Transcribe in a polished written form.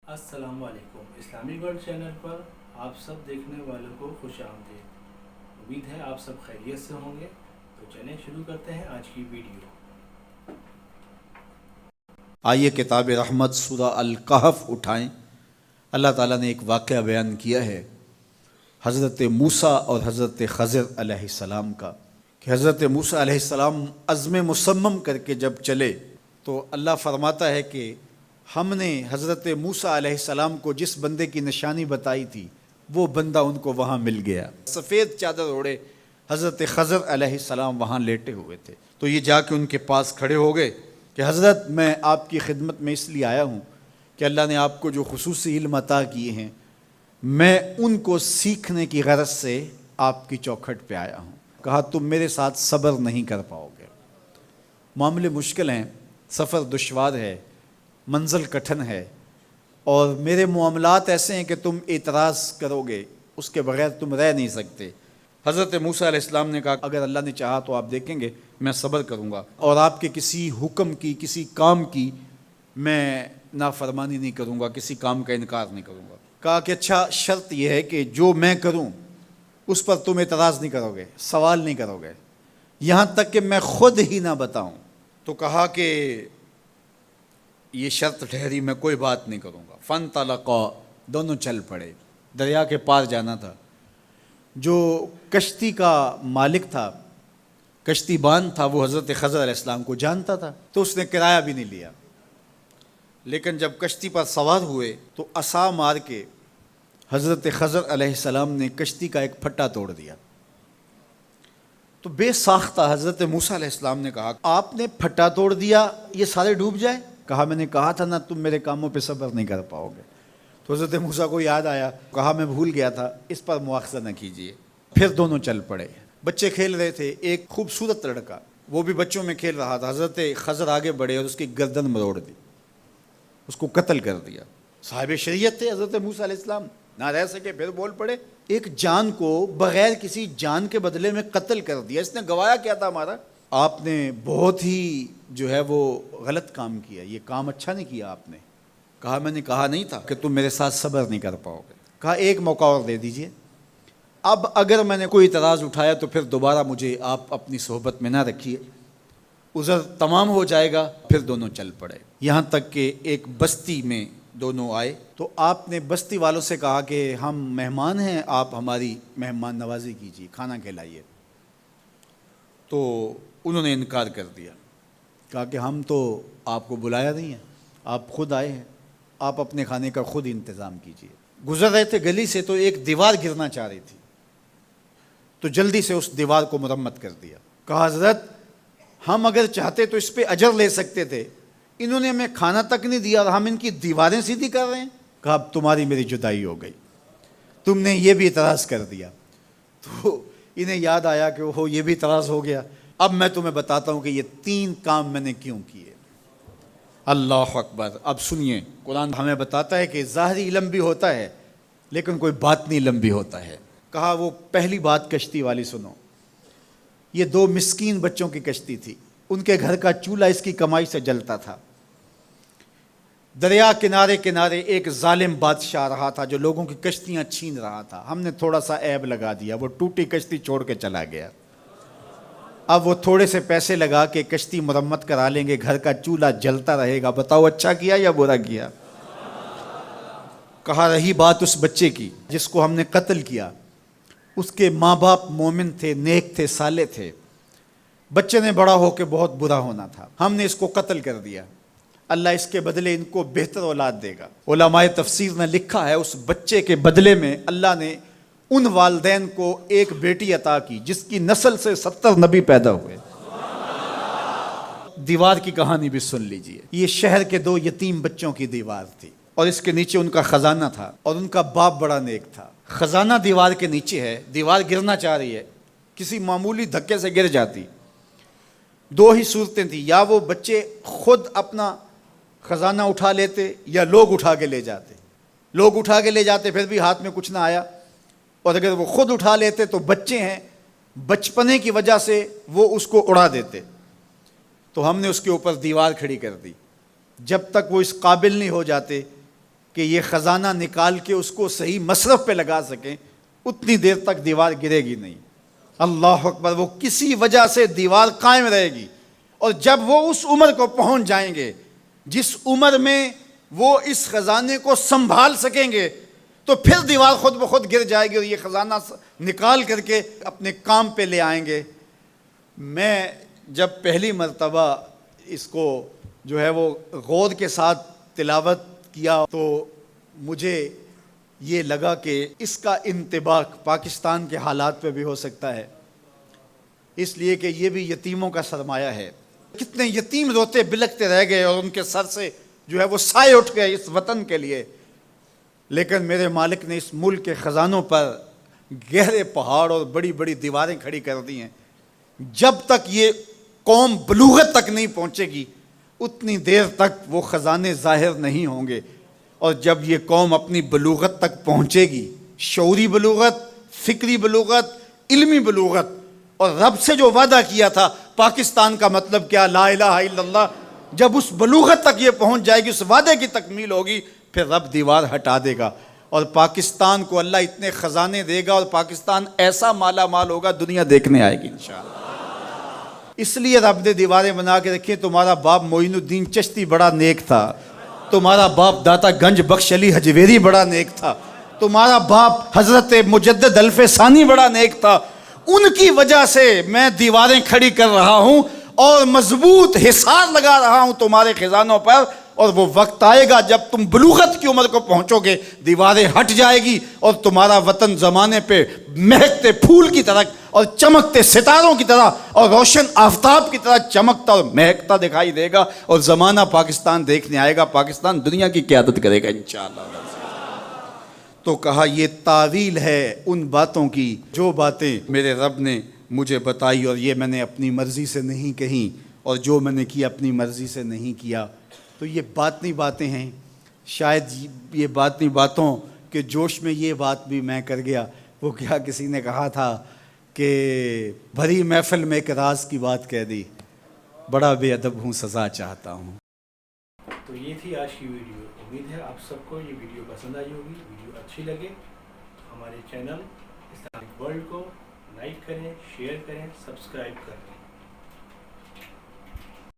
السلام علیکم اسلامی ورلڈ چینل پر آپ سب دیکھنے والوں کو خوش آمدید۔ امید ہے آپ سب خیریت سے ہوں گے، تو چلیں شروع کرتے ہیں آج کی ویڈیو۔ آئیے کتاب رحمت سورہ الکہف اٹھائیں۔ اللہ تعالیٰ نے ایک واقعہ بیان کیا ہے حضرت موسیٰ اور حضرت خضر علیہ السلام کا، کہ حضرت موسیٰ علیہ السلام عزم مصمم کر کے جب چلے تو اللہ فرماتا ہے کہ ہم نے حضرت موسیٰ علیہ السلام کو جس بندے کی نشانی بتائی تھی وہ بندہ ان کو وہاں مل گیا۔ سفید چادر اوڑے حضرت خضر علیہ السلام وہاں لیٹے ہوئے تھے، تو یہ جا کے ان کے پاس کھڑے ہو گئے کہ حضرت میں آپ کی خدمت میں اس لیے آیا ہوں کہ اللہ نے آپ کو جو خصوصی علم عطا کیے ہیں میں ان کو سیکھنے کی غرض سے آپ کی چوکھٹ پہ آیا ہوں۔ کہا تم میرے ساتھ صبر نہیں کر پاؤ گے، معاملے مشکل ہیں، سفر دشوار ہے، منزل کٹھن ہے، اور میرے معاملات ایسے ہیں کہ تم اعتراض کرو گے، اس کے بغیر تم رہ نہیں سکتے۔ حضرت موسیٰ علیہ السلام نے کہا اگر اللہ نے چاہا تو آپ دیکھیں گے میں صبر کروں گا، اور آپ کے کسی حکم کی کسی کام کی میں نافرمانی نہیں کروں گا، کسی کام کا انکار نہیں کروں گا۔ کہا کہ اچھا شرط یہ ہے کہ جو میں کروں اس پر تم اعتراض نہیں کرو گے، سوال نہیں کرو گے، یہاں تک کہ میں خود ہی نہ بتاؤں۔ تو کہا کہ یہ شرط ٹھہری، میں کوئی بات نہیں کروں گا۔ فانطلقا، دونوں چل پڑے، دریا کے پار جانا تھا۔ جو کشتی کا مالک تھا، کشتی بان تھا، وہ حضرت خضر علیہ السلام کو جانتا تھا، تو اس نے کرایہ بھی نہیں لیا، لیکن جب کشتی پر سوار ہوئے تو عصا مار کے حضرت خضر علیہ السلام نے کشتی کا ایک پھٹا توڑ دیا۔ تو بے ساختہ حضرت موسیٰ علیہ السلام نے کہا آپ نے پھٹا توڑ دیا، یہ سارے ڈوب جائے؟ کہا میں نے کہا تھا نا تم میرے کاموں پہ صبر نہیں کر پاؤ گے۔ تو حضرت موسیٰ کو یاد آیا، کہا میں بھول گیا تھا، اس پر مواخذہ نہ کیجیے۔ پھر دونوں چل پڑے، بچے کھیل رہے تھے، ایک خوبصورت لڑکا وہ بھی بچوں میں کھیل رہا تھا، حضرت خضر آگے بڑھے اور اس کی گردن مروڑ دی، اس کو قتل کر دیا۔ صاحب شریعت تھے حضرت موسیٰ علیہ السلام، نہ رہ سکے، پھر بول پڑے ایک جان کو بغیر کسی جان کے بدلے میں قتل کر دیا، اس نے گوایا کیا تھا ہمارا؟ آپ نے بہت ہی جو ہے وہ غلط کام کیا، یہ کام اچھا نہیں کیا آپ نے۔ کہا میں نے کہا نہیں تھا کہ تم میرے ساتھ صبر نہیں کر پاؤ گے۔ کہا ایک موقع اور دے دیجئے، اب اگر میں نے کوئی اعتراض اٹھایا تو پھر دوبارہ مجھے آپ اپنی صحبت میں نہ رکھیے، عذر تمام ہو جائے گا۔ پھر دونوں چل پڑے، یہاں تک کہ ایک بستی میں دونوں آئے تو آپ نے بستی والوں سے کہا کہ ہم مہمان ہیں، آپ ہماری مہمان نوازی کیجیے، کھانا کھلائیے۔ تو انہوں نے انکار کر دیا، کہا کہ ہم تو آپ کو بلایا نہیں ہے، آپ خود آئے ہیں، آپ اپنے کھانے کا خود انتظام کیجیے۔ گزر رہے تھے گلی سے تو ایک دیوار گرنا چاہ رہی تھی، تو جلدی سے اس دیوار کو مرمت کر دیا۔ کہا حضرت ہم اگر چاہتے تو اس پہ اجر لے سکتے تھے، انہوں نے ہمیں کھانا تک نہیں دیا اور ہم ان کی دیواریں سیدھی کر رہے ہیں۔ کہا اب تمہاری میری جدائی ہو گئی، تم نے یہ بھی اعتراض کر دیا۔ تو انہیں یاد آیا کہ وہ یہ بھی اعتراض ہو گیا، اب میں تمہیں بتاتا ہوں کہ یہ 3 کام میں نے کیوں کیے۔ اللہ اکبر۔ اب سنیے، قرآن ہمیں بتاتا ہے کہ ظاہری علم بھی ہوتا ہے لیکن کوئی باطنی علم بھی ہوتا ہے۔ کہا وہ پہلی بات کشتی والی سنو، یہ 2 مسکین بچوں کی کشتی تھی، ان کے گھر کا چولہا اس کی کمائی سے جلتا تھا۔ دریا کنارے کنارے ایک ظالم بادشاہ رہا تھا جو لوگوں کی کشتیاں چھین رہا تھا، ہم نے تھوڑا سا عیب لگا دیا، وہ ٹوٹی کشتی چھوڑ کے چلا گیا۔ اب وہ تھوڑے سے پیسے لگا کے کشتی مرمت کرا لیں گے، گھر کا چولہا جلتا رہے گا، بتاؤ اچھا کیا یا برا کیا؟ کہا رہی بات اس بچے کی جس کو ہم نے قتل کیا، اس کے ماں باپ مومن تھے، نیک تھے، صالح تھے، بچے نے بڑا ہو کے بہت برا ہونا تھا، ہم نے اس کو قتل کر دیا، اللہ اس کے بدلے ان کو بہتر اولاد دے گا۔ علماء تفسیر نے لکھا ہے اس بچے کے بدلے میں اللہ نے ان والدین کو ایک بیٹی عطا کی جس کی نسل سے 70 نبی پیدا ہوئے۔ دیوار کی کہانی بھی سن لیجئے، یہ شہر کے 2 یتیم بچوں کی دیوار تھی اور اس کے نیچے ان کا خزانہ تھا، اور ان کا باپ بڑا نیک تھا۔ خزانہ دیوار کے نیچے ہے، دیوار گرنا چاہ رہی ہے، کسی معمولی دھکے سے گر جاتی۔ 2 ہی صورتیں تھیں، یا وہ بچے خود اپنا خزانہ اٹھا لیتے یا لوگ اٹھا کے لے جاتے۔ لوگ اٹھا کے لے جاتے پھر بھی ہاتھ میں کچھ نہ آیا، اور اگر وہ خود اٹھا لیتے تو بچے ہیں، بچپنے کی وجہ سے وہ اس کو اڑا دیتے۔ تو ہم نے اس کے اوپر دیوار کھڑی کر دی جب تک وہ اس قابل نہیں ہو جاتے کہ یہ خزانہ نکال کے اس کو صحیح مصرف پہ لگا سکیں، اتنی دیر تک دیوار گرے گی نہیں۔ اللہ اکبر، وہ کسی وجہ سے دیوار قائم رہے گی، اور جب وہ اس عمر کو پہنچ جائیں گے جس عمر میں وہ اس خزانے کو سنبھال سکیں گے، تو پھر دیوار خود بخود گر جائے گی اور یہ خزانہ نکال کر کے اپنے کام پہ لے آئیں گے۔ میں جب پہلی مرتبہ اس کو جو ہے وہ غور کے ساتھ تلاوت کیا تو مجھے یہ لگا کہ اس کا انطباق پاکستان کے حالات پہ بھی ہو سکتا ہے، اس لیے کہ یہ بھی یتیموں کا سرمایہ ہے۔ کتنے یتیم روتے بلکتے رہ گئے اور ان کے سر سے جو ہے وہ سائے اٹھ گئے اس وطن کے لیے، لیکن میرے مالک نے اس ملک کے خزانوں پر گہرے پہاڑ اور بڑی بڑی دیواریں کھڑی کر دی ہیں۔ جب تک یہ قوم بلوغت تک نہیں پہنچے گی اتنی دیر تک وہ خزانے ظاہر نہیں ہوں گے، اور جب یہ قوم اپنی بلوغت تک پہنچے گی، شعوری بلوغت، فکری بلوغت، علمی بلوغت، اور رب سے جو وعدہ کیا تھا پاکستان کا مطلب کیا، لا الہ الا اللہ، جب اس بلوغت تک یہ پہنچ جائے گی، اس وعدے کی تکمیل ہوگی، پھر رب دیوار ہٹا دے گا اور پاکستان کو اللہ اتنے خزانے دے گا اور پاکستان ایسا مالا مال ہوگا دنیا دیکھنے آئے گی انشاءاللہ۔ اس لیے رب نے دیواریں بنا کے رکھی۔ تمہارا باپ معین الدین چشتی بڑا نیک تھا، تمہارا باپ داتا گنج بخش علی حجویری بڑا نیک تھا، تمہارا باپ حضرت مجدد الف ثانی بڑا نیک تھا، ان کی وجہ سے میں دیواریں کھڑی کر رہا ہوں اور مضبوط حصار لگا رہا ہوں تمہارے خزانوں پر، اور وہ وقت آئے گا جب تم بلوغت کی عمر کو پہنچو گے، دیواریں ہٹ جائے گی اور تمہارا وطن زمانے پہ مہکتے پھول کی طرح اور چمکتے ستاروں کی طرح اور روشن آفتاب کی طرح چمکتا اور مہکتا دکھائی دے گا، اور زمانہ پاکستان دیکھنے آئے گا، پاکستان دنیا کی قیادت کرے گا انشاءاللہ۔ تو کہا یہ تعویل ہے ان باتوں کی جو باتیں میرے رب نے مجھے بتائی، اور یہ میں نے اپنی مرضی سے نہیں کہیں، اور جو میں نے کیا اپنی مرضی سے نہیں کیا۔ تو یہ باطنی باتیں ہیں، شاید یہ باطنی باتوں کے جوش میں یہ بات بھی میں کر گیا۔ وہ کیا کسی نے کہا تھا کہ بھری محفل میں ایک راز کی بات کہہ دی، بڑا بے ادب ہوں سزا چاہتا ہوں۔ تو یہ تھی آج کی ویڈیو۔ امید ہے آپ سب کو یہ ویڈیو پسند آئی ہوگی۔ ویڈیو اچھی لگے ہمارے چینل اسلامک ورلڈ کو لائک کریں، شیئر کریں، سبسکرائب کریں۔